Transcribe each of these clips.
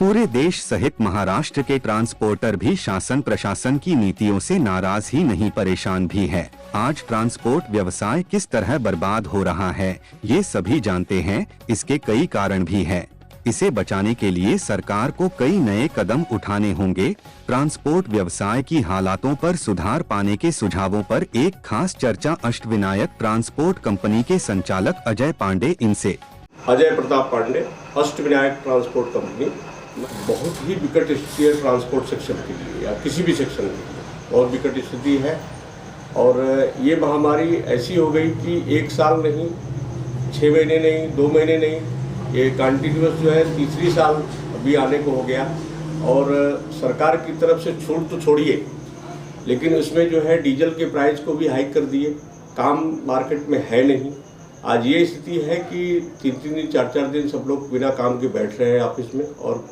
पूरे देश सहित महाराष्ट्र के ट्रांसपोर्टर भी शासन प्रशासन की नीतियों से नाराज ही नहीं परेशान भी है। आज ट्रांसपोर्ट व्यवसाय किस तरह बर्बाद हो रहा है, ये सभी जानते हैं। इसके कई कारण भी है। इसे बचाने के लिए सरकार को कई नए कदम उठाने होंगे। ट्रांसपोर्ट व्यवसाय की हालातों पर सुधार पाने के सुझावों पर एक खास चर्चा अष्टविनायक ट्रांसपोर्ट कंपनी के संचालक अजय पांडे इनसे। अजय प्रताप पांडे, अष्टविनायक ट्रांसपोर्ट कंपनी बहुत ही विकट स्थिति है ट्रांसपोर्ट सेक्शन के लिए या किसी भी सेक्शन के लिए, बहुत विकट स्थिति है। और ये महामारी ऐसी हो गई कि एक साल नहीं, 6 महीने नहीं, 2 महीने नहीं, ये कंटिन्यूस जो है तीसरी साल अभी आने को हो गया। और सरकार की तरफ से छूट तो छोड़िए, लेकिन उसमें जो है डीजल के प्राइस को भी हाइक कर दिए। काम मार्केट में है नहीं। आज ये स्थिति है कि 3-3 दिन 4-4 दिन सब लोग बिना काम के बैठ रहे हैं ऑफिस में और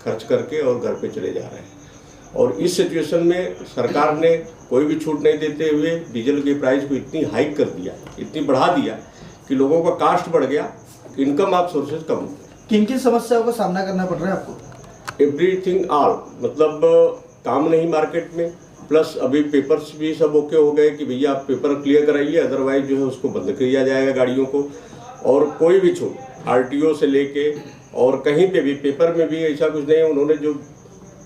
खर्च करके और घर पे चले जा रहे हैं। और इस सिचुएशन में सरकार ने कोई भी छूट नहीं देते हुए डीजल के प्राइस को इतनी हाइक कर दिया, इतनी बढ़ा दिया कि लोगों का कास्ट बढ़ गया, इनकम ऑफ सोर्सेज कम हो गया। किन किन समस्याओं का सामना करना पड़ रहा है आपको? एवरीथिंग ऑल, मतलब काम नहीं मार्केट में, प्लस अभी पेपर्स भी सब ओके हो गए कि भैया आप पेपर क्लियर कराइए, अदरवाइज जो है उसको बंद किया जाएगा गाड़ियों को। और कोई भी छूट आरटीओ से लेके और कहीं पे भी पेपर में भी ऐसा कुछ नहीं है। उन्होंने जो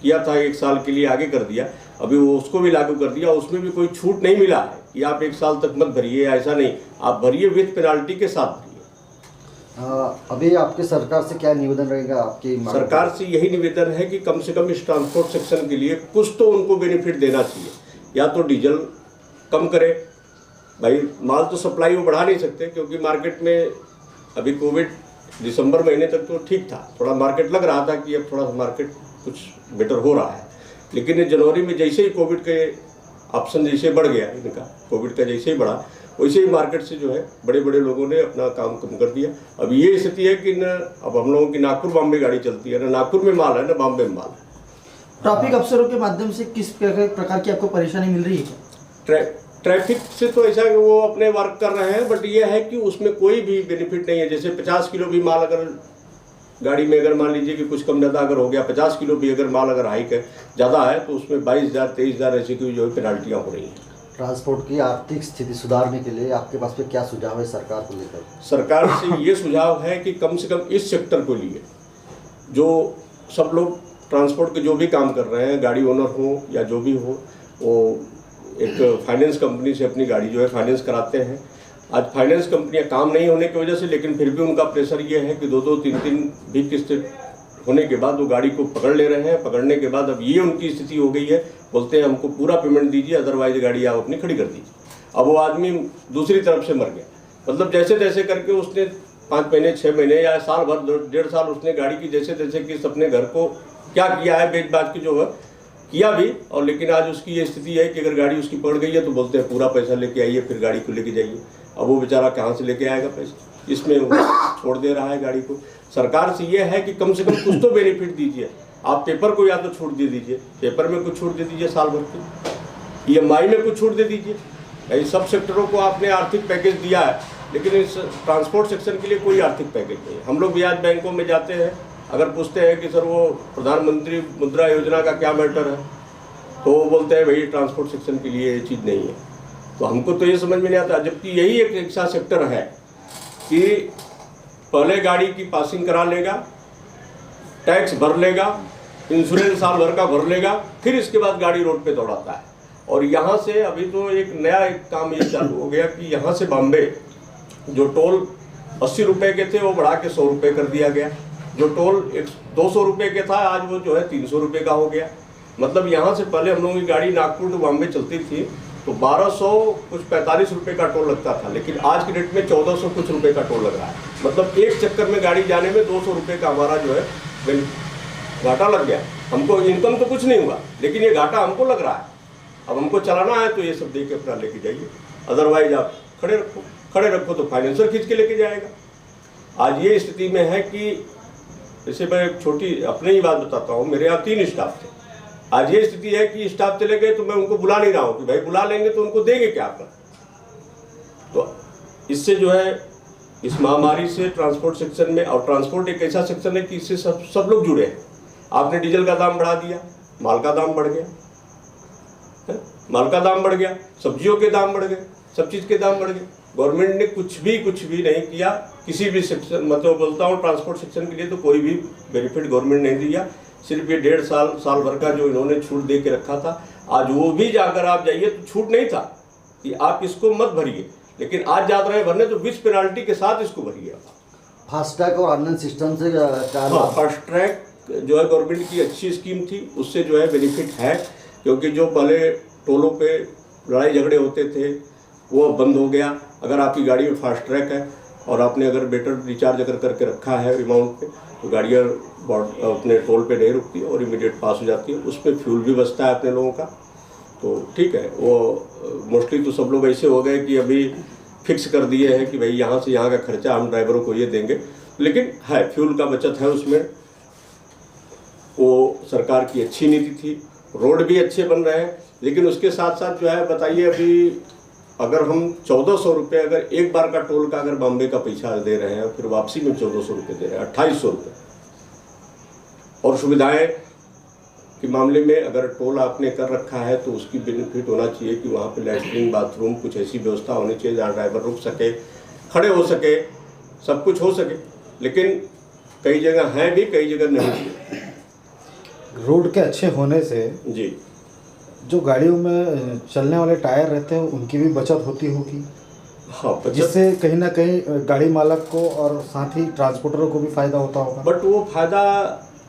किया था 1 साल के लिए आगे कर दिया, अभी वो उसको भी लागू कर दिया। उसमें भी कोई छूट नहीं मिला है कि आप 1 साल तक मत भरिए, ऐसा नहीं, आप भरिए विथ पेनाल्टी के साथ भरिए। अभी आपके सरकार से क्या निवेदन रहेगा? आपकी सरकार से यही निवेदन है कि कम से कम इस ट्रांसपोर्ट सेक्शन के लिए कुछ तो उनको बेनिफिट देना चाहिए। या तो डीजल कम करे, भाई माल तो सप्लाई वो बढ़ा नहीं सकते, क्योंकि मार्केट में अभी कोविड दिसंबर महीने तक तो ठीक था, थोड़ा मार्केट लग रहा था कि अब थोड़ा मार्केट कुछ बेटर हो रहा है। लेकिन जनवरी में जैसे ही कोविड के ऑप्शन जैसे बढ़ गया, इनका कोविड का जैसे ही बढ़ा, वैसे ही मार्केट से जो है बड़े बड़े लोगों ने अपना काम कम कर दिया। अब ये स्थिति है कि न अब हम लोगों की नागपुर बॉम्बे गाड़ी चलती है, ना नागपुर में माल है ना बॉम्बे में माल है। ट्रैफिक अफसरों के माध्यम से किस प्रकार की आपको परेशानी मिल रही है? ट्रैफिक से तो ऐसा कि वो अपने वर्क कर रहे हैं, बट ये है कि उसमें कोई भी बेनिफिट नहीं है। जैसे 50 किलो भी माल अगर गाड़ी में, अगर मान लीजिए कि कुछ कम ज़्यादा अगर हो गया, 50 किलो भी अगर माल अगर हाइक है ज़्यादा है, तो उसमें 22,000 23,000 ऐसी कोई जो है पेनाल्टियाँ हो रही हैं। ट्रांसपोर्ट की आर्थिक स्थिति सुधारने के लिए आपके पास में क्या सुझाव है सरकार को लेकर? सरकार से ये सुझाव है कि कम से कम इस सेक्टर को लिए जो सब लोग ट्रांसपोर्ट के जो भी काम कर रहे हैं, गाड़ी ओनर हो या जो भी हो, वो एक फाइनेंस कंपनी से अपनी गाड़ी जो है फाइनेंस कराते हैं। आज फाइनेंस कंपनियां काम नहीं होने की वजह से, लेकिन फिर भी उनका प्रेशर ये है कि 2-2 3-3 भी किस्त होने के बाद वो गाड़ी को पकड़ ले रहे हैं। पकड़ने के बाद अब ये उनकी स्थिति हो गई है, बोलते हैं हमको पूरा पेमेंट दीजिए, अदरवाइज गाड़ी आप अपनी खड़ी कर दीजिए। अब वो आदमी दूसरी तरफ से मर गया, मतलब जैसे तैसे करके उसने 5 महीने 6 महीने या साल भर 1.5 साल उसने गाड़ी की जैसे तैसे किस्त अपने घर को क्या किया है, बेच बात की जो है किया भी। और लेकिन आज उसकी ये स्थिति है कि अगर गाड़ी उसकी पड़ गई है तो बोलते हैं पूरा पैसा लेके आइए, फिर गाड़ी को लेके जाइए। अब वो बेचारा कहाँ से लेके आएगा पैसा, इसमें वो छोड़ दे रहा है गाड़ी को। सरकार से ये है कि कम से कम कुछ तो बेनिफिट दीजिए। आप पेपर को या तो छूट दे दीजिए, पेपर में कुछ छूट दे दीजिए साल भर की, EMI में कुछ छूट दे दीजिए। भाई सब सेक्टरों को आपने आर्थिक पैकेज दिया है, लेकिन इस ट्रांसपोर्ट सेक्शन के लिए कोई आर्थिक पैकेज नहीं है। हम लोग भी आज बैंकों में जाते हैं, अगर पूछते हैं कि सर वो प्रधानमंत्री मुद्रा योजना का क्या मैटर है, तो वो बोलते हैं भाई ट्रांसपोर्ट सेक्शन के लिए ये चीज़ नहीं है। तो हमको तो ये समझ में नहीं आता, जबकि यही एक ऐसा सेक्टर है कि पहले गाड़ी की पासिंग करा लेगा, टैक्स भर लेगा, इंश्योरेंस साल भर का भर लेगा, फिर इसके बाद गाड़ी रोड पे दौड़ाता है। और यहाँ से अभी तो एक नया काम ये चालू हो गया कि यहाँ से बॉम्बे जो टोल 80 रुपये के थे वो बढ़ा के 100 रुपये कर दिया गया। जो टोल 200 रुपये के था आज वो जो है 300 रुपये का हो गया। मतलब यहाँ से पहले हम लोगों की गाड़ी नागपुर टू बॉम्बे चलती थी तो 1200 कुछ 45 रुपये का टोल लगता था, लेकिन आज की डेट में 1400 कुछ रुपये का टोल लग रहा है। मतलब एक चक्कर में गाड़ी जाने में 200 रुपये का हमारा जो है घाटा लग गया। हमको इनकम तो कुछ नहीं हुआ, लेकिन ये घाटा हमको लग रहा है। अब हमको चलाना है तो ये सब दे के अपना लेके जाइए, अदरवाइज आप खड़े रखो तो फाइनेंसर खींच के लेके जाएगा। आज ये स्थिति में है कि जैसे मैं एक छोटी अपनी ही बात बताता हूँ, मेरे यहाँ 3 स्टाफ थे। आज ये स्थिति है कि स्टाफ चले गए तो मैं उनको बुला नहीं रहा हूँ कि भाई बुला लेंगे तो उनको देंगे क्या कर। तो इससे जो है इस महामारी से ट्रांसपोर्ट सेक्शन में, और ट्रांसपोर्ट एक ऐसा सेक्शन है कि इससे सब लोग जुड़े हैं। आपने डीजल का दाम बढ़ा दिया, माल का दाम बढ़ गया, माल का दाम बढ़ गया, सब्जियों के दाम बढ़ गए, सब चीज़ के दाम बढ़ गए। गवर्नमेंट ने कुछ भी नहीं किया, किसी भी सेक्शन, मतलब बोलता हूँ ट्रांसपोर्ट सेक्शन के लिए तो कोई भी बेनिफिट गवर्नमेंट नहीं दिया। सिर्फ ये 1.5 साल भर का जो इन्होंने छूट दे के रखा था, आज वो भी जाकर आप जाइए तो छूट नहीं था कि आप इसको मत भरिए, लेकिन आज जा रहे हैं भरने तो विथ पेनाल्टी के साथ इसको भरिए। फास्टैग और ऑनलाइन सिस्टम से हाँ, फास्ट ट्रैक जो है गवर्नमेंट की अच्छी स्कीम थी, उससे जो है बेनिफिट है, क्योंकि जो पहले टोलों पे लड़ाई झगड़े होते थे वो बंद हो गया। अगर आपकी गाड़ी में फास्ट ट्रैक है और आपने अगर बेटर रिचार्ज अगर करके रखा है अमाउंट पे, तो गाड़ियाँ अपने टोल पे नहीं रुकती और इमीडिएट पास हो जाती है। उसमें फ्यूल भी बचता है अपने लोगों का, तो ठीक है। वो मोस्टली तो सब लोग ऐसे हो गए कि अभी फिक्स कर दिए हैं कि भाई यहाँ से यहाँ का खर्चा हम ड्राइवरों को ये देंगे, लेकिन है फ्यूल का बचत है उसमें। वो सरकार की अच्छी नीति थी, रोड भी अच्छे बन रहे हैं, लेकिन उसके साथ साथ जो है बताइए, अभी अगर हम 1400 रुपये अगर एक बार का टोल का अगर बॉम्बे का पैसा दे रहे हैं, फिर वापसी में 1400 रुपये दे रहे हैं, 2800 रुपये। और सुविधाएं के मामले में अगर टोल आपने कर रखा है तो उसकी बेनिफिट होना चाहिए कि वहाँ पे लैट्रिन, बाथरूम, कुछ ऐसी व्यवस्था होनी चाहिए जहाँ ड्राइवर रुक सके, खड़े हो सके, सब कुछ हो सके। लेकिन कई जगह हैं भी, कई जगह नहीं है। रोड के अच्छे होने से जी, जो गाड़ियों में चलने वाले टायर रहते हैं उनकी भी बचत होती होगी। हाँ, जिससे कहीं ना कहीं गाड़ी मालक को और साथ ही ट्रांसपोर्टरों को भी फायदा होता होगा। बट वो फायदा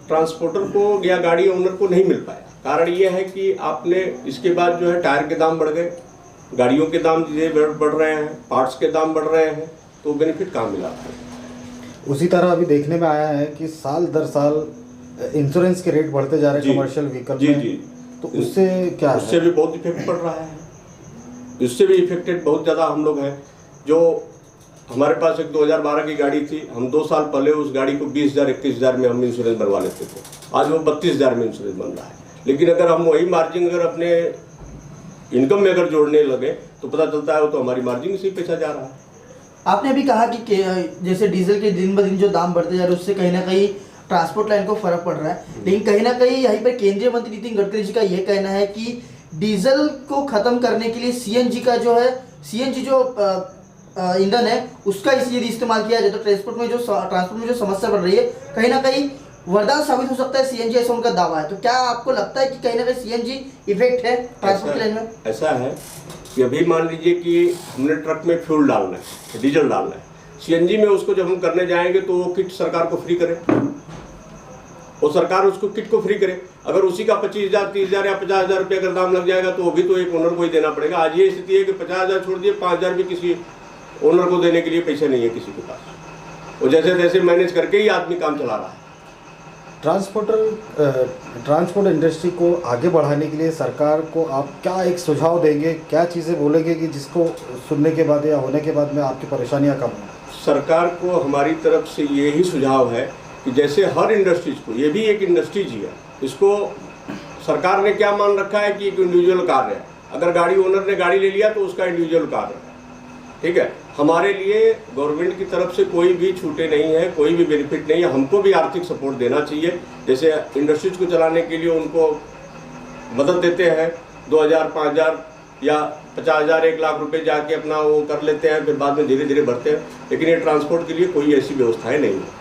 ट्रांसपोर्टर को या गाड़ी ओनर को नहीं मिल पाया। कारण ये है कि आपने इसके बाद जो है टायर के दाम बढ़ गए, गाड़ियों के दाम बढ़ रहे हैं, पार्ट्स के दाम बढ़ रहे हैं, तो बेनिफिट कहाँ मिला? उसी तरह अभी देखने में आया है कि साल दर साल इंश्योरेंस के रेट बढ़ते जा रहे हैं कमर्शियल व्हीकल में। जी, तो उससे क्या है? उससे भी बहुत इफेक्ट पड़ रहा है। उससे भी इफेक्टेड बहुत ज़्यादा हम लोग हैं। जो हमारे पास एक 2012 की गाड़ी थी, हम 2 साल पहले उस गाड़ी को 20,000 21,000 में हम इंश्योरेंस बनवा लेते थे, आज वो 32,000 में इंश्योरेंस बन रहा है। लेकिन अगर हम वही मार्जिन अगर अपने इनकम में अगर जोड़ने लगे तो पता चलता है वो तो हमारी मार्जिन इसी पे जा रहा है। आपने अभी कहा कि जैसे डीजल के दिन ब दिन जो दाम बढ़ते जा रहे हैं उससे कहीं ना कहीं ट्रांसपोर्ट लाइन को फर्क पड़ रहा है, लेकिन कहीं ना कहीं यहीं पर केंद्रीय मंत्री नितिन गडकरी जी का यह कहना है कि डीजल को खत्म करने के लिए सीएनजी का जो है, सीएनजी जो ईंधन है उसका यदि इस्तेमाल किया जाए तो ट्रांसपोर्ट में जो समस्या बढ़ रही है कहीं ना कहीं वरदान साबित हो सकता है सीएनजी, ऐसा उनका दावा है। तो क्या आपको लगता है कि कहीं ना कहीं सीएनजी इफेक्ट है ट्रांसपोर्ट लाइन में? ऐसा है कि अभी मान लीजिए कि हमने ट्रक में फ्यूल डालना है, डीजल डालना है, सीएनजी में उसको जब हम करने जाएंगे तो वो किट सरकार को फ्री करे, वो सरकार उसको किट को फ्री करे। अगर उसी का 25,000 30,000 या 50,000 रुपये अगर दाम लग जाएगा तो वो भी तो एक ओनर को ही देना पड़ेगा। आज ये स्थिति है कि 50,000 छोड़ दिए, 5,000 भी किसी ओनर को देने के लिए पैसे नहीं है किसी के पास। वो जैसे तैसे मैनेज करके ही आदमी काम चला रहा है। ट्रांसपोर्ट इंडस्ट्री को आगे बढ़ाने के लिए सरकार को आप क्या एक सुझाव देंगे, क्या चीज़ें बोलेंगे कि जिसको सुनने के बाद या होने के बाद में आपकी परेशानियां कम हों? सरकार को हमारी तरफ से यही सुझाव है कि जैसे हर इंडस्ट्रीज को, ये भी एक इंडस्ट्रीज ही है, इसको सरकार ने क्या मान रखा है कि एक इंडिविजुअल कार्य है। अगर गाड़ी ओनर ने गाड़ी ले लिया तो उसका इंडिविजुअल कार्य है, ठीक है। हमारे लिए गवर्नमेंट की तरफ से कोई भी छूटे नहीं है, कोई भी बेनिफिट नहीं है। हमको भी आर्थिक सपोर्ट देना चाहिए। जैसे इंडस्ट्रीज को चलाने के लिए उनको मदद देते हैं, 2,000 5,000 या 50,000 1 लाख रुपए जाके अपना वो कर लेते हैं, फिर बाद में धीरे धीरे बढ़ते हैं। लेकिन ये ट्रांसपोर्ट के लिए कोई ऐसी व्यवस्थाएं नहीं है।